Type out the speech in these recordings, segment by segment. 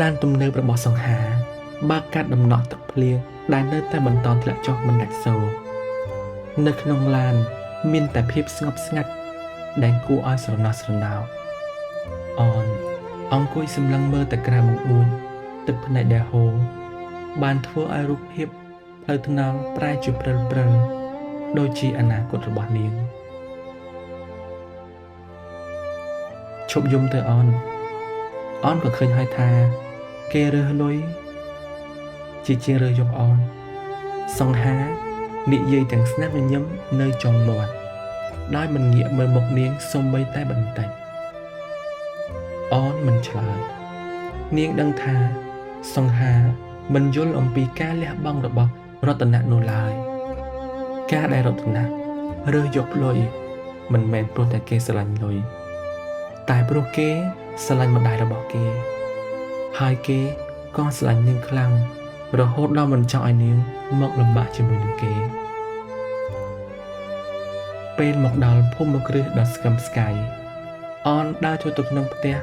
ឡានទំនើបរបស់សង្ហាបើកកាត់ដំណក់ទឹកភ្លៀងដែលនៅតែបន្តធ្លាក់ចុះមិនដាច់សូរនៅក្នុងឡានមានតែភាពស្ងប់ស្ងាត់ដែលគួរឲ្យស្រណោះស្រណោអនអង្គុយសម្លឹងមើលតែក្រៅបង្អួចទឹកភ្នែកដែលហូរបានធ្វើឲ្យរូបភាពផ្លូវថ្នល់ប្រែជាព្រិលព្រិលដូចជាអនាគតរបស់នាងឈប់យំទៅអនក៏ឃើញហើយថាគេរើសលុយជាជាងរើសយកអនសង្ហានិយាយទាំងស្នាមញញឹមនៅចុងមាត់ដោយមិនងាកមើលមុខនាងសូម្បីតែបន្តិចអនមិនឆ្លើយនាងដឹងថាសង្ហាមិនយល់អំពីការលះបង់របស់រតនៈនោះឡើយការដែលរតនៈរើសយកលុយមិនមែនព្រោះតែគេស្រឡាញ់លុយតែព្រោះគេស្រឡាញ់ម្ដាយរបស់គេហើយគេក៏ស្រឡាញ់នាងខ្លាំងរហូតដល់មិនចង់ឲ្យនាងមកលំបាកជាមួយនឹងគេពេលមកដល់ភូមិមកគ្រឹះដ៏ស្កឹមស្កៃអនដើរចូលទៅក្នុងផ្ទះ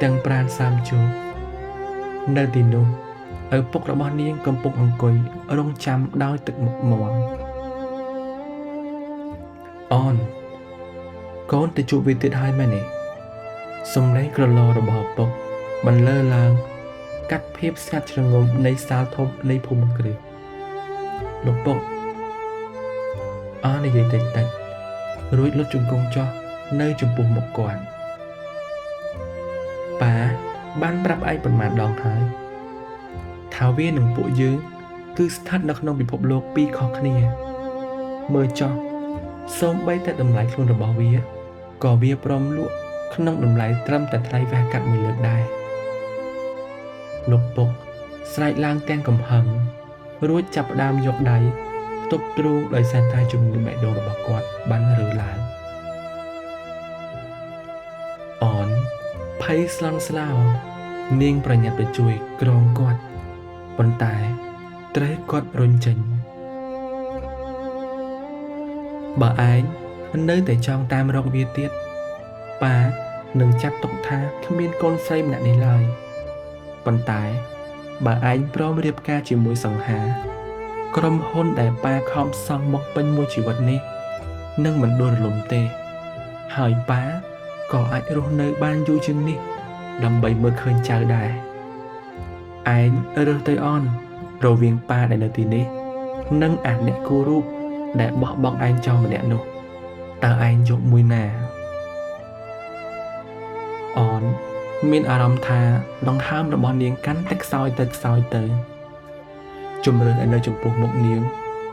ទាំងប្រាណសាមជោគនៅទីនោះឪពុករបស់នាងកំពុងអង្គុយរង់ចាំដោយទឹកមុខមាំអនកូនទៅជួបវាទៀតហើយមែនទេសំឡេងក្រឡរបស់ឪពុកបានលើឡើងកាត់ភាពស្ងាត់ជ្រងំនៃសាលធំនៃភូមិគ្រឹះលោកពុកអននិយាយតិចតិចរួចលុតជង្គង់ចុះនៅចំពោះមុខគាត់ប៉ាបានប្រាប់ឯងប៉ុន្មានដងហើយថាវានឹងពួកយើងគឺស្ថិតនៅក្នុងពិភពលោកពីរខុសគ្នាមើលចុះសូម្បីតែតម្លៃខ្លួនរបស់វាក៏វាព្រមលក់ក្នុងតម្លៃត្រឹមតែថ្លៃវះកាត់មួយលើកដែរលោកពុកស្រែកឡើងទាំងកំហឹងរួចចាប់ផ្ដើមយកដៃផ្ទប់ទ្រូងដោយសារតែជំងឺបេះដូងរបស់គាត់បានរើឡើងអនភ័យស្លន់ស្លោនាងប្រញាប់ទៅជួយក្រងគាត់ប៉ុន្តែត្រូវគាត់រុញចេញបើឯងនៅតែចង់តាមរកវាទៀតប៉ានឹងចាត់ទុកថាគ្មានកូនស្រីម្នាក់នេះឡើយប៉ុន្តែបើឯងព្រមរៀបការជាមួយសង្ហាក្រុមហ៊ុនដែលប៉ាខំសង់មកពេញមួយជីវិតនេះនឹងមិនដួលរលំទេហើយប៉ាក៏អាចរស់នៅបានយូរជាងនេះដើម្បីមើលឃើញចៅដែរឯងរើសទៅអនរវាងប៉ាដែលនៅទីនេះនិងអាអ្នកគូរូបដែលបោះបង់ឯងចោលម្នាក់នោះតើឯងយកមួយណាអនមានអារម្មណ៍ថាដង្ហើមរបស់នាងកាន់តែខ្សោយទៅជំរឿននៅចំពោះមុខនាង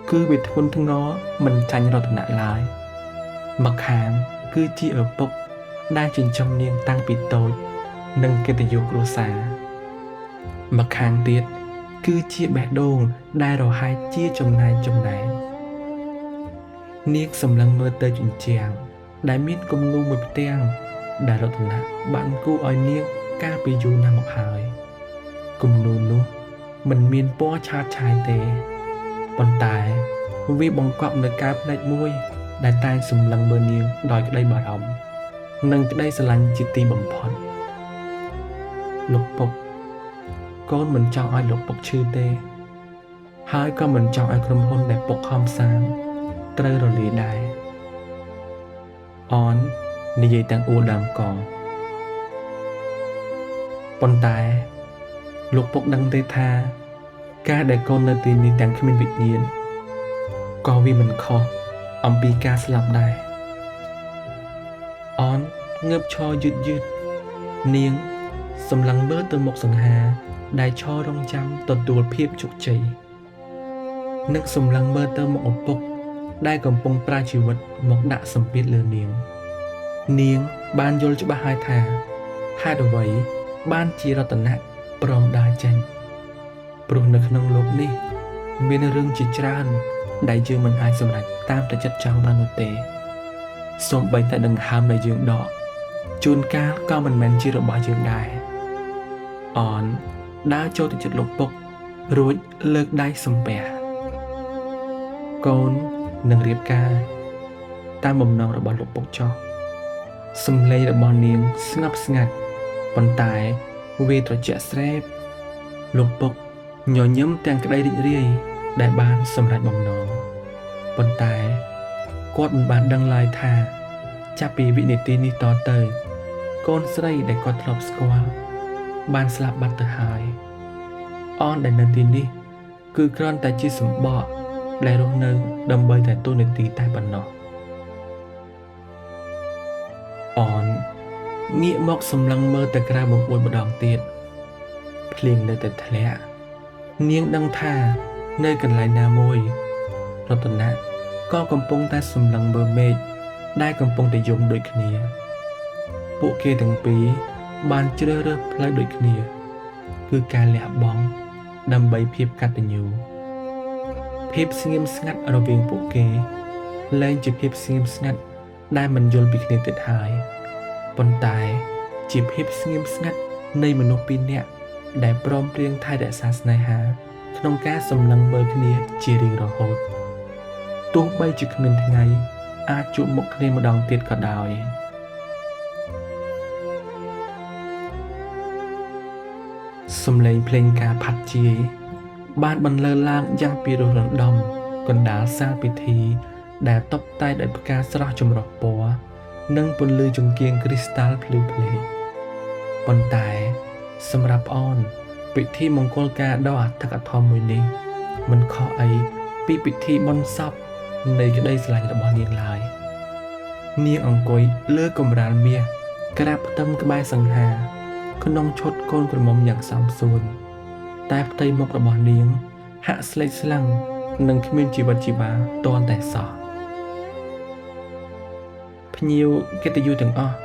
គឺវាធ្ងន់ធ្ងរមិនចាញ់រតនៈឡើយម្ខាងគឺជាឪពុកដែលចិញ្ចឹមនាងតាំងពីតូចនិងកិត្តិយសគ្រួសារម្ខាងទៀតគឺជាបេះដូងដែលរហែកជាចំណែកនាងសម្លឹងមើលទៅជញ្ជាំងដែលមានគំនូរមួយផ្ទាំងដែលរតនៈបានគូឲ្យនាងកាលពីយូរណាស់មកហើយគំនូរនោះមិនមានពណ៌ឆើតឆាយទេប៉ុន្តែវាបង្កប់នូវការភ្នែកមួយដែលតែងសម្លឹងមើលនាងដោយក្តីបារម្ភនិងក្តីស្រឡាញ់ជាទីបំផុតលោកពុកកូនមិនចង់ឲ្យលោកពុកឈឺទេហើយក៏មិនចង់ឲ្យក្រុមហ៊ុនដែលពុកខំសាងត្រូវរលាយដែរអននិយាយទាំងអួលដើមកប៉ុន្តែលោកពុកដឹងទេថាការដែលកូននៅទីនេះទាំងគ្មានវិញ្ញាណក៏វាមិនខុសអំពីការស្លាប់ដែរអនងើបឈរយឺតនាងសម្លឹងមើលទៅមុខសង្ហាដែលឈររង់ចាំទទួលភាពជោគជ័យនិងសម្លឹងមើលទៅមុខឪពុកដែលកំពុងប្រើជីវិតមកដាក់សម្ពាធលើនាងបានយល់ច្បាស់ហើយថាហេតុអ្វីបានជារតនៈព្រមដើរចេញព្រោះនៅក្នុងโลกនេះមានរឿងជាច្រើនដែលយើងមិនអាចសម្រេចតាមតែចិត្តចង់បាននោះទេសូម្បីតែដង្ហើមដែលយើងដកជួនកាលក៏មិនមែនជារបស់យើងដែរអនដើរចូលទៅជិតលោកពុករួចលើកដៃសំពះកូននឹងរៀបការតាមបំណងរបស់លោកពុកចោះសំឡេងរបស់នាងស្ងប់ស្ងាត់ប៉ុន្តែ វាត្រជាក់ស្រែបលោកពុកញញឹមទាំងក្តីរីករាយដែលបានសម្រេចបំណងប៉ុន្តែគាត់មិនបានដឹងឡើយថាចាប់ពីវិនាទីនេះតទៅកូនស្រីដែលគាត់ធ្លាប់ស្គាល់បានស្លាប់បាត់ទៅហើយអនដែលនៅទីនេះគឺគ្រាន់តែជាសម្បកដែលរស់នៅដើម្បីតែទូនាទីតែប៉ុណ្ណោះអនងាកមកសម្លឹងមើលទៅក្រៅបង្អួចម្ដងទៀតភ្លៀងនៅតែធ្លាក់នាងដឹងថានៅកន្លែងណាមួយរតនៈក៏កំពុងតែសម្លឹងមើលមេឃដែលកំពុងតែយំដូចគ្នាពួកគេទាំងពីរបានជ្រើសរើសផ្លូវដូចគ្នាគឺការលះបង់ដើម្បីភាពកតញ្ញូភាពស្ងៀមស្ងាត់រវាងពួកគេលែងជាភាពស្ងៀមស្ងាត់ដែលមិនយល់ពីគ្នាទៀតហើយប៉ុន្តែជាភាពស្ងៀមស្ងាត់នៃមនុស្សពីរនាក់ដែលព្រមព្រៀងថែរក្សាស្នេហាក្នុងការសម្លឹងមើលគ្នាជារៀងរហូតទោះបីជាគ្មានថ្ងៃអាចជួបមុខគ្នាម្ដងទៀតក៏ដោយសំឡេងភ្លេងការផាត់ជាយបានបន្លឺឡើងយ៉ាងពីរោះរណ្ដំកណ្ដាលសាលពិធីដែលតុបតែងដោយផ្កាស្រស់ចម្រុះពណ៌និងពន្លឺចង្គៀងគ្រីស្តាល់ភ្លឺភ្លេប៉ុន្តែសម្រាប់អនពិធីមង្គលការដ៏អធិកអធមមួយនេះមិនខុសអីពីពិធីបុណ្យសពនៃក្តីស្រឡាញ់របស់នាងឡើយនាងអង្គុយលើកម្រាលមាសក្រាបផ្ទឹមក្បែរសង្ហាក្នុងឈុតកូនក្រមុំយ៉ាងសមសួនតែផ្ទៃមុខរបស់នាងហាក់ស្លេកស្លាំងនិងគ្មានជីវិតជីវ៉ាទាល់តែសោះភ្ញៀវកិត្តិយសទាំងអស់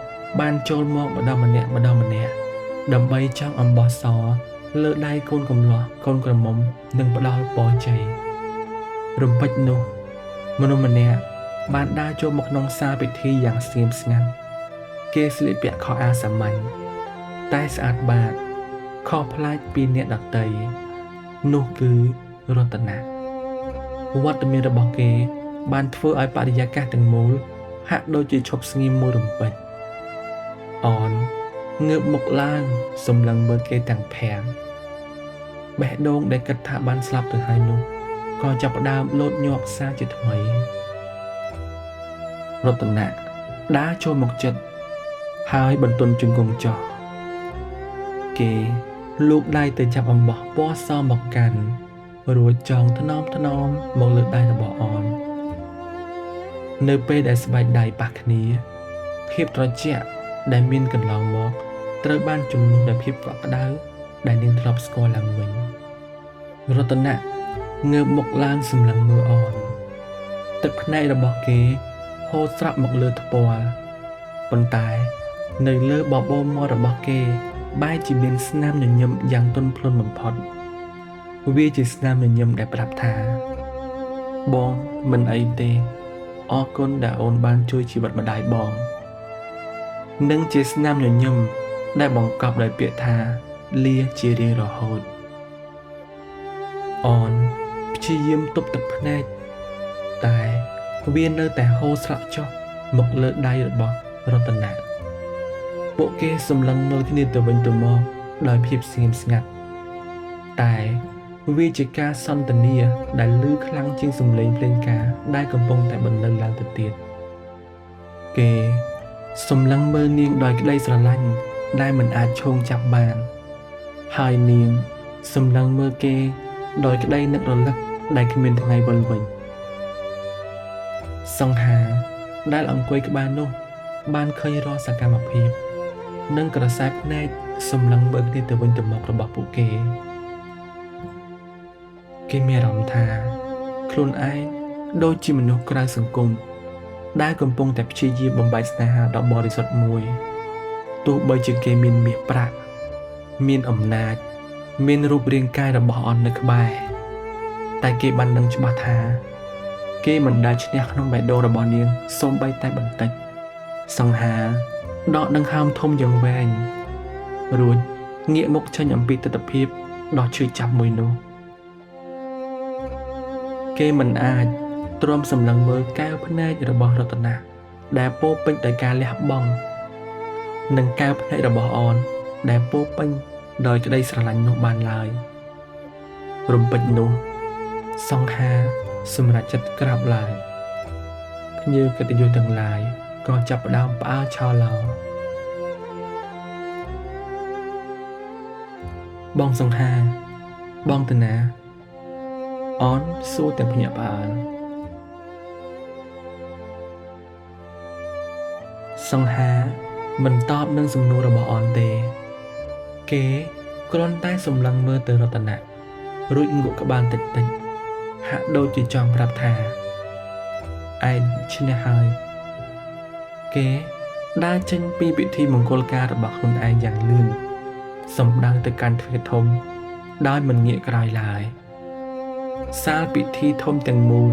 បានចូលមកម្ដងម្នាក់ដើម្បីចង់អំបោះសលើដៃកូនកំលោះកូនក្រមុំនិងផ្ដល់ពរជ័យរំពេចនោះមនុស្សម្នាក់បានដើរចូលមកក្នុងសាលពិធីយ៉ាងស្ងៀមស្ងាត់គេស្លៀកពាក់ខោអាវសាមញ្ញតែស្អាតបាតខុសប្លែកពីអ្នកដទៃនោះគឺរតនៈវត្តមានរបស់គេបានធ្វើឲ្យបរិយាកាសទាំងមូលហាក់ដូចជាឈប់ស្ងៀមមួយរំពេចអនងើបមុខឡើងសម្លឹងមើលគេទាំងភាំងបេះដូងដែលគិតថាបានស្លាប់ទៅហើយនោះក៏ចាប់ផ្ដើមលោតញាប់សារជាថ្មីរតនៈដើរចូលមកជិតហើយបន្ទន់ជង្គង់ចុះគេលោកដៃទៅចាប់អំបោះពណ៌សមកកាន់រួចចងថ្នមមកលើដៃរបស់អននៅពេលដែលស្បែកដៃប៉ះគ្នាភាពត្រជាក់ដែលមានកន្លងមកត្រូវបានជំនួសដោយភាពកក់ក្ដៅដែលនាងធ្លាប់ស្គាល់ឡើងវិញរតនៈងើបមុខឡើងសម្លឹងមើលអនទឹកភ្នែករបស់គេហូរស្រាប់មកលើថ្ពាល់ប៉ុន្តែនៅលើបបោមាត់របស់គេបែរជាមានស្នាមញញឹមយ៉ាងទន់ភ្លន់បំផុតវាជាស្នាមញញឹមដែលប្រាប់ថាបងមិនអីទេអរគុណដែលអូនបានជួយជីវិតម្ដាយបងនិងជាស្នាមញញឹមដែលបង្កប់ដោយពាក្យថាលាជារៀងរហូតអនព្យាយាមទប់ទឹកភ្នែកតែវានៅតែហូរស្រាក់ចុះមកលើដៃរបស់រតនៈពួកគេសម្លឹងមើលគ្នាទៅវិញទៅមកដោយភាពស្ងៀមស្ងាត់តែវាជាការសន្ទនាដែលឮខ្លាំងជាងសំឡេងភ្លេងការដែលកំពុងតែបន្លឺឡើងទៅទៀតគេសម្លឹងមើលនាងដោយក្តីស្រឡាញ់ដែលមិនអាចឈោងចាប់បានហើយនាងសម្លឹងមើលគេដោយក្តីនឹករលឹកដែលគ្មានថ្ងៃវិលវិញសង្ហាដែលអង្គុយក្បែរនោះបានឃើញរាល់សកម្មភាពនិងក្រសែភ្នែកសម្លឹងមើលគ្នាទៅវិញទៅមករបស់ពួកគេមានអារម្មណ៍ថាខ្លួនឯងដូចជាមនុស្សក្រៅសង្គមដែលកំពុងតែព្យាយាមបំបែកស្នេហាដ៏បរិសុទ្ធមួយទោះបីជាគេមានមាសប្រាក់មានអំណាចមានរូបរាងកាយរបស់អននៅក្បែរតែគេបានដឹងច្បាស់ថាគេមិនដែលឈ្នះក្នុងបេះដូងរបស់នាងសូម្បីតែបន្តិចសង្ហាដកដង្ហើមធំយ៉ាងវែងរួចងាកមុខចេញអំពីទស្សនវិជ្ជាដ៏ឈឺចាប់មួយនោះគេមិនអាចទ្រាំសម្លឹងមើលកែវភ្នែករបស់រតនៈដែលពោពេញដោយការលះបង់និងកែវភ្នែករបស់អនដែលពោពេញ ដោយក្តីស្រឡាញ់នោះបានឡើយរំពេចនោះសង្ហាសម្រាប់ចិត្តក្រាបឡើងភ្ញៀវកិត្តិយសទាំងឡាយក៏ចាប់ផ្ដើមផ្អើលឆោឡោបងសង្ហាបងតាណាអនសួរទាំងភ្ញាក់ផ្អើលសង្ហាមិនតបនឹងសំណួររបស់អនទេគេគ្រាន់តែសម្លឹងមើលទៅរតនៈរួចងក់ក្បាលតិចៗហាក់ដូចជាចង់ប្រាប់ថាឯងឈ្នះហើយគេដើរចេញពីពិធីមង្គលការរបស់ខ្លួនឯងយ៉ាងលឿនសម្ដៅទៅកាន់ទ្វារធំដោយមិនងាកក្រោយឡើយសាលពិធីធំទាំងមូល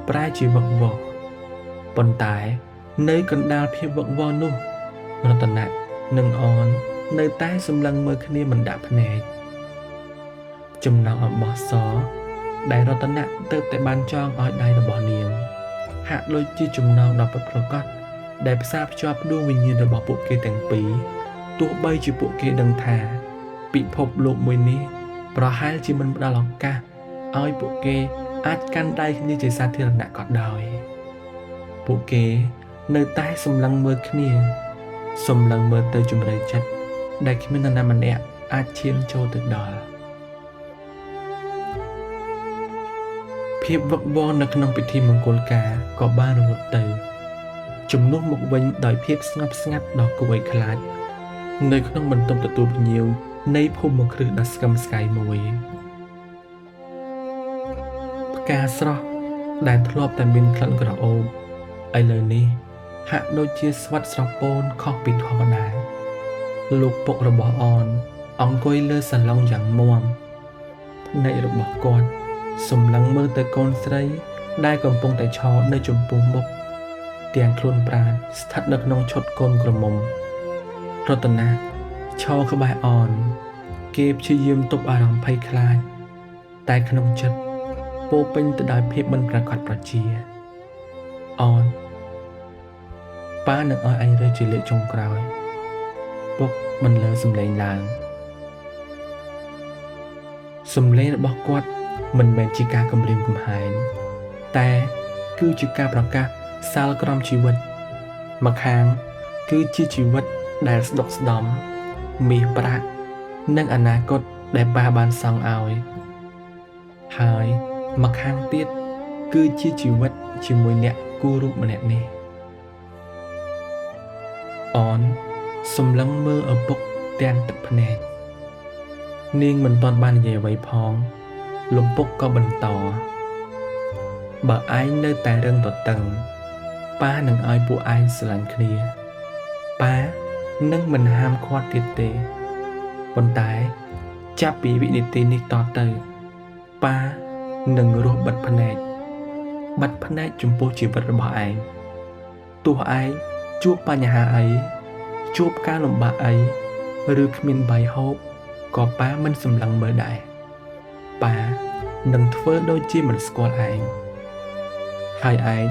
ប្រែជាវឹកវរប៉ុន្តែនៅកណ្ដាលភាពវឹកវរនោះរតនៈនិងអននៅតែសម្លឹងមើលគ្នាមិនដាក់ភ្នែកចំណងអំបោះសដែលរតនៈទើបតែបានចងឲ្យដៃរបស់នាងហាក់ដូចជាចំណងដ៏ពិតប្រាកដដែលផ្សារភ្ជាប់ដួងវិញ្ញាណរបស់ពួកគេទាំងពីរទោះបីជាពួកគេដឹងថាពិភពលោកមួយនេះប្រហែលជាមិនផ្ដល់ឱកាសឲ្យពួកគេអាចកាន់ដៃគ្នាជាសាធារណៈក៏ដោយពួកគេនៅតែសម្លឹងមើលគ្នាសម្លឹងមើលទៅជម្រៅចិត្តដែលគ្មាននរណាម្នាក់អាចឈានចូលទៅដល់ភាពវឹកវរនៅក្នុងពិធីមង្គលការក៏បានរលត់ទៅជំនួសមកវិញដោយភាពស្ងប់ស្ងាត់ដ៏គួរឲ្យខ្លាចនៅក្នុងបន្ទប់ទទួលភ្ញៀវនៃភូមិគ្រឹះដ៏ស្កឹមស្កៃមួយផ្កាស្រស់ដែលធ្លាប់តែមានក្លិនក្រអូបឥឡូវនេះហាក់ដូចជាស្វិតស្រពោនខុសពីធម្មតាលោកពុករបស់អនអង្គុយលើសាឡុងយ៉ាងមាំភ្នែករបស់គាត់សម្លឹងមើលទៅកូនស្រីដែលកំពុងតែឈរនៅចំពោះមុខទាំងខ្លួនប្រាណស្ថិតនៅក្នុងឈុតកូនក្រមុំរតនាឈរក្បែរអនគេព្យាយាមទប់អារម្មណ៍ភ័យខ្លាចតែក្នុងចិត្តពោពេញទៅដោយភាពមិនប្រាកដប្រជាអនប៉ានឹងឲ្យឯងរើជាលើកចុងក្រោយពុកបន្លឺសំឡេងឡើងសំឡេងរបស់គាត់មិនមែនជាការគំរាមកំហែងតែគឺជាការប្រកាសសាលក្រមជីវិតម្ខាងគឺជាជីវិតដែលស្ដុកស្ដំមាសប្រាក់និងអនាគតដែលប៉ាបានសង់ឲ្យហើយម្ខាងទៀតគឺជាជីវិតជាមួយអ្នកគូរូបម្នាក់នេះអនសម្លឹងមើលឪពុកទាំងទឹកភ្នែកនាងមិនទាន់បាននិយាយអ្វីផងលំពុកក៏បន្តបើឯងនៅតែរឹងទទឹងប៉ានឹងឲ្យពួកឯងស្រឡាញ់គ្នាប៉ានឹងមិនហាមឃាត់ទៀតទេប៉ុន្តែចាប់ពីវិនាទីនេះតទៅប៉ានឹងរស់បិទភ្នែកចំពោះជីវិតរបស់ឯងទោះឯងជួបបញ្ហាអីជួបការលំបាកអីឬគ្មានបាយហូបក៏ប៉ាមិនសម្លឹងមើលដែរប៉ានឹងធ្វើដូចជាមិនស្គាល់ឯងហើយឯង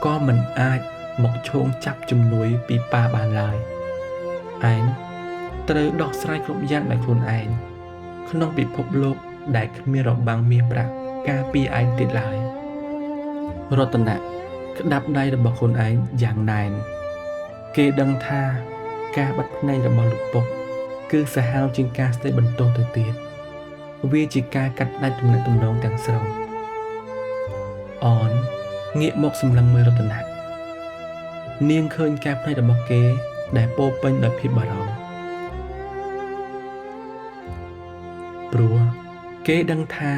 ក៏មិនអាចមកឈោងចាប់ជំនួយពីប៉ាបានឡើយឯងត្រូវដោះស្រាយគ្រប់យ៉ាងដោយខ្លួនឯងក្នុងពិភពលោកដែលគ្មានរបាំងមាសប្រាក់ការពារឯងទៀតឡើយរតនៈក្តាប់ដៃរបស់ខ្លួនឯងយ៉ាងណែនគេដឹងថាការបិទភ្នែករបស់លោកពុកគឺសាហាវជាងការស្ដីបន្ទោសទៅទៀតវាជាការកាត់ផ្តាច់ទំនាក់ទំនងទាំងស្រុងអនងាកមកសម្លឹងមើលរតនៈនាងឃើញការភ្នែករបស់គេដែលពោពេញដោយភាពបារម្ភព្រោះគេដឹងថា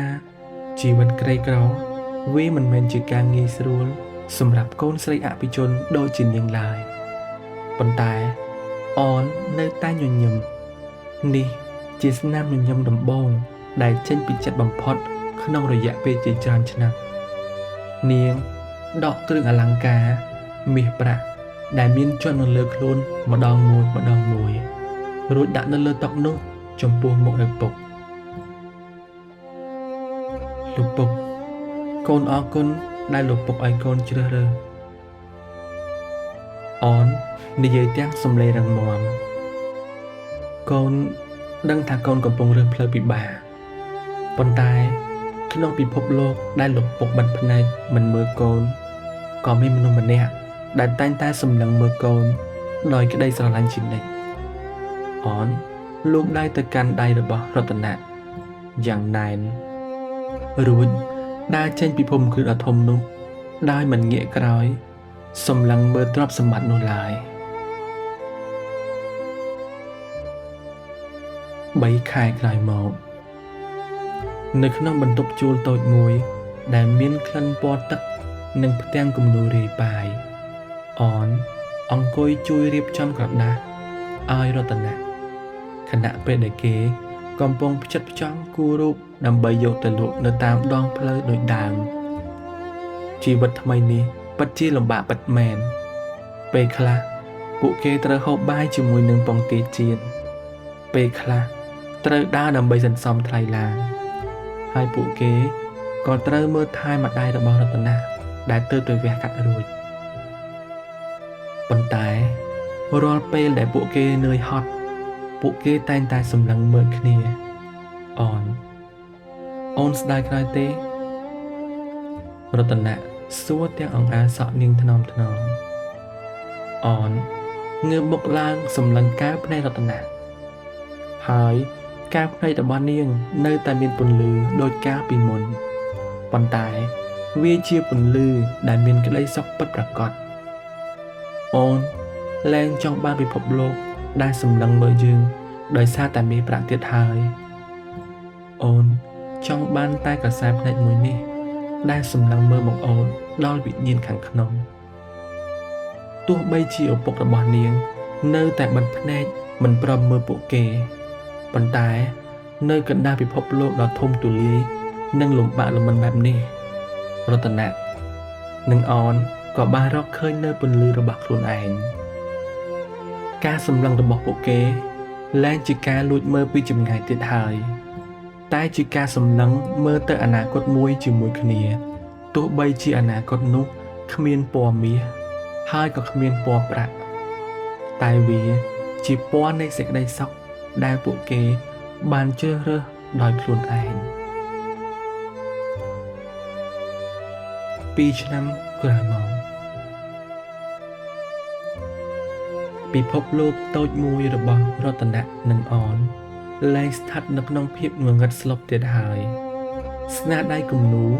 ជីវិតក្រីក្រវាមិនមែនជាការងាយស្រួលសម្រាប់កូនស្រីអភិជនដូចជានាងឡើយប៉ុន្តែអននៅតែញញឹមនេះជាស្នាមញញឹមដំបូងដែលចេញពីចិត្តបំផុតក្នុងរយៈពេលជាច្រើនឆ្នាំនាងដកគ្រឿងអលង្ការមាសប្រាក់ដែលមានជាន់នៅលើខ្លួនម្ដងមួយរួចដាក់នៅលើតុនោះចំពោះមុខឪពុកលោកពុកកូនអរគុណដែលលោកពុកឲ្យកូនជ្រើសរើសអននិយាយទាំងសំឡេងរឹងមាំកូន ដឹងថាកូនកំពុងរើសផ្លូវពិបាកប៉ុន្តែក្នុងពិភពលោកដែលលោកពុកបិទភ្នែកមិនមើលកូនក៏មានមនុស្សម្នាក់ដែលតែងតែសម្លឹងមើលកូនដោយក្តីស្រឡាញ់ជានិច្ចអនលោកដៃទៅកាន់ដៃរបស់រតនៈយ៉ាងណែនរួចដើរចេញពីភូមិគ្រឹះដ៏ធំនោះដោយមិនងាកក្រោយសម្លឹងមើលទ្រព្យសម្បត្តិនោះឡើយ3ខែក្រោយមកនៅក្នុងបន្ទប់ជួលតូចមួយដែលមានក្លិនពណ៌ទឹកនិងផ្ទាំងគំនូររាយប៉ាយអនអង្គុយជួយរៀបចំក្រដាសឲ្យរតនៈខណៈពេលដែលគេកំពុងផ្ចិតផ្ចង់គូររូបដើម្បីយកទៅលក់នៅតាមដងផ្លូវដូចដើមជីវិតថ្មីនេះពិតជាលំបាកពិតមែនពេលខ្លះពួកគេត្រូវហូបបាយជាមួយនឹងពងទាចៀនពេលខ្លះត្រូវដើរដើម្បីសន្សំថ្លៃឡានហើយពួកគេក៏ត្រូវមើលថែម្ដាយរបស់រតនៈដែលទើបទៅវះកាត់រួចប៉ុន្តែរាល់ពេលដែលពួកគេនឿយហត់ពួកគេតែងតែសម្លឹងមើលគ្នាអូនស្ដាយក្រោយទេរតនៈសួរទាំងអង្អែលសក់នាងថ្នមអូនងើបមុខឡើងសម្លឹងកែវភ្នែករតនៈហើយកែវភ្នែករបស់នាងនៅតែមានពន្លឺដូចកាលពីមុនប៉ុន្តែវាជាពន្លឺដែលមានក្តីសុខពិតប្រាកដអូនលែងចង់បានពិភពលោកដែលសម្លឹងមើលយើងដោយសារតែមានប្រាក់ទៀតហើយអូនចង់បានតែកសែភ្នែកមួយនេះដែលសម្លឹងមើលមកអូនដល់វិញ្ញាណខាងក្នុងទោះបីជាឪពុករបស់នាងនៅតែបិទភ្នែកមិនព្រមមើលពួកគេប៉ុន្តែនៅកណ្ដាលពិភពលោកដ៏ធំទូលាយនិងលំបាកលំមិនបែបនេះរតនៈនិងអូនក៏បានរកឃើញនៅពន្លឺរបស់ខ្លួនឯងការសម្លឹងរបស់ពួកគេលែងជាការលួចមើលពីចម្ងាយទៀតហើយតែជាការសម្លឹងមើលទៅអនាគតមួយជាមួយគ្នាទោះបីជាអនាគតនោះគ្មានពណ៌មាសហើយក៏គ្មានពណ៌ប្រាក់តែវាជាពណ៌នៃសេចក្តីសុខដែលពួកគេបានជ្រើសរើសដោយខ្លួនឯង2ឆ្នាំក្រោយមកពិភពលោកតូចមួយរបស់រតនៈនិងអូនលែងស្ថិតនៅក្នុងភាពងងឹតស្លុបទៀតហើយស្នាដៃគំនូរ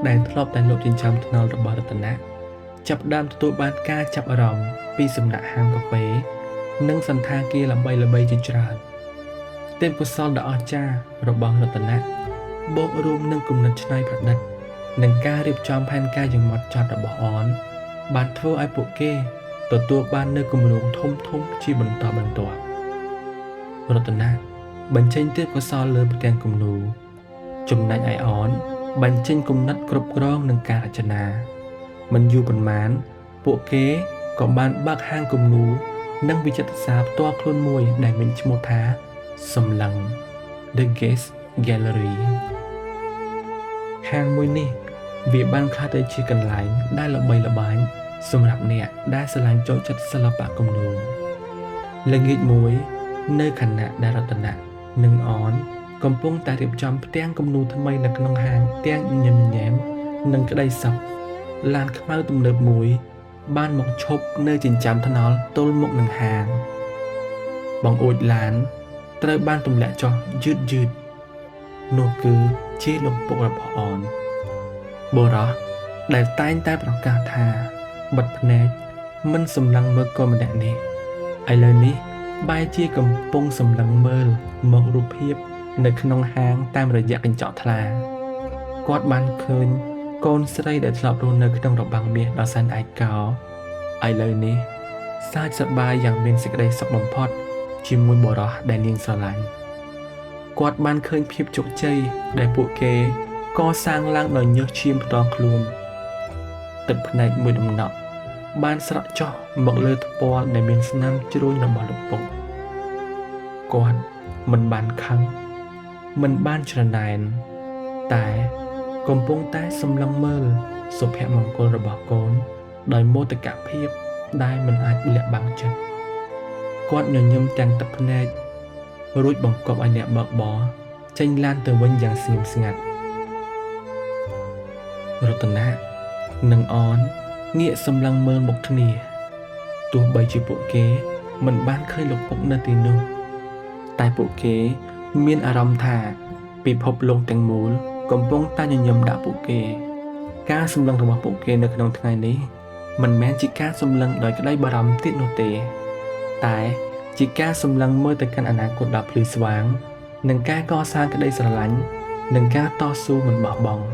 ដែលធ្លាប់តែលោកចិញ្ចើមថ្នល់របស់រតនៈចាប់ផ្ដើមទទួលបានការចាប់អារម្មណ៍ពីសំណាក់ហាងកាហ្វេនិងសន្តាគារល្បីៗជាច្រើនទេពកោសល្យដ៏អស្ចារ្យរបស់រតនៈបូករួមនឹងគំនិតច្នៃប្រឌិតនិងការរៀបចំផែនការយ៉ាងហ្មត់ចត់របស់អូនបានធ្វើឲ្យពួកគេទទួលបាននូវគម្រោងធំៗជាបន្តបន្ទាប់រតនៈបញ្ចេញទេពកោសល្យលើផ្ទាំងគំនូរចំណែកឯអូនបញ្ចេញគំនិតគ្រប់គ្រងនិងការរចនាមិនយូរប៉ុន្មានពួកគេក៏បានបើកហាងគំនូរនិងវិចិត្រសាលផ្ទាល់ខ្លួនមួយដែលមានឈ្មោះថាសម្លឹង The Gaze Gallery ហាងមួយនេះវាបានក្លាយទៅជាកន្លែងដែលល្បីល្បាញសម្រាប់អ្នកដែលស្រឡាញ់ចូលចិត្តសិល្បៈគំនូរល្ងាចមួយនៅខណៈដែលរតនៈនិងអូនកំពុងតែរៀបចំផ្ទាំងគំនូរថ្មីនៅក្នុងហាងទាំងញញែមនិងក្តីសុខឡានខ្មៅទំនើបមួយបានមកឈប់នៅចិញ្ចើមថ្នល់ទល់មុខនឹងហាងបង្អួចឡានត្រូវបានទម្លាក់ចុះយឺតនោះគឺជាលោកពុករបស់អូនបុរសដែលតែងតែប្រកាសថាបិទភ្នែកមិនសម្លឹងមើលកូនម្នាក់នេះឥឡូវនេះបែរជាកំពុងសម្លឹងមើលមករូបភាពនៅក្នុងហាងតាមរយៈកញ្ចក់ថ្លាគាត់បានឃើញកូនស្រីដែលធ្លាប់រស់នៅក្នុងរបាំងមាសដ៏សែនឯកោឥឡូវនេះសើចសប្បាយយ៉ាងមានសេចក្តីសុខបំផុតជាមួយបុរសដែលនាងស្រឡាញ់គាត់បានឃើញភាពជោគជ័យដែលពួកគេកសាងឡើងដោយញើសឈាមផ្ទាល់ខ្លួនទឹកភ្នែកមួយដំណក់បានស្រក់ចុះមកលើថ្ពាល់ដែលមានស្នាមជ្រួញរបស់លោកពុកគាត់មិនបានខឹងមិនបានច្រណែនតែកំពុងតែសម្លឹងមើលសុភមង្គលរបស់កូនដោយមោទកភាពដែលមិនអាចលាក់បាំងចិត្តគាត់ញញឹមទាំងទឹកភ្នែក រួចបង្គាប់ឲ្យអ្នកបើកបរចេញឡានទៅវិញយ៉ាងស្ងៀមស្ងាត់រតនានិងអនងាកសម្លឹងមើលមកគ្នាទោះបីជាពួកគេមិនបានឃើញលោកពុកនៅទីនោះតែពួកគេមានអារម្មណ៍ថាពិភពលោកទាំងមូលកំពុងតែញញឹមដាក់ពួកគេការសម្លឹងរបស់ពួកគេនៅក្នុងថ្ងៃនេះមិនមែនជាការសម្លឹងដោយក្តីបារម្ភទៀតនោះទេតែជាការសម្លឹងមើលទៅកាន់អនាគតដ៏ភ្លឺស្វាងនិងការកសាងក្តីស្រឡាញ់និងការតស៊ូមិនបោះបង់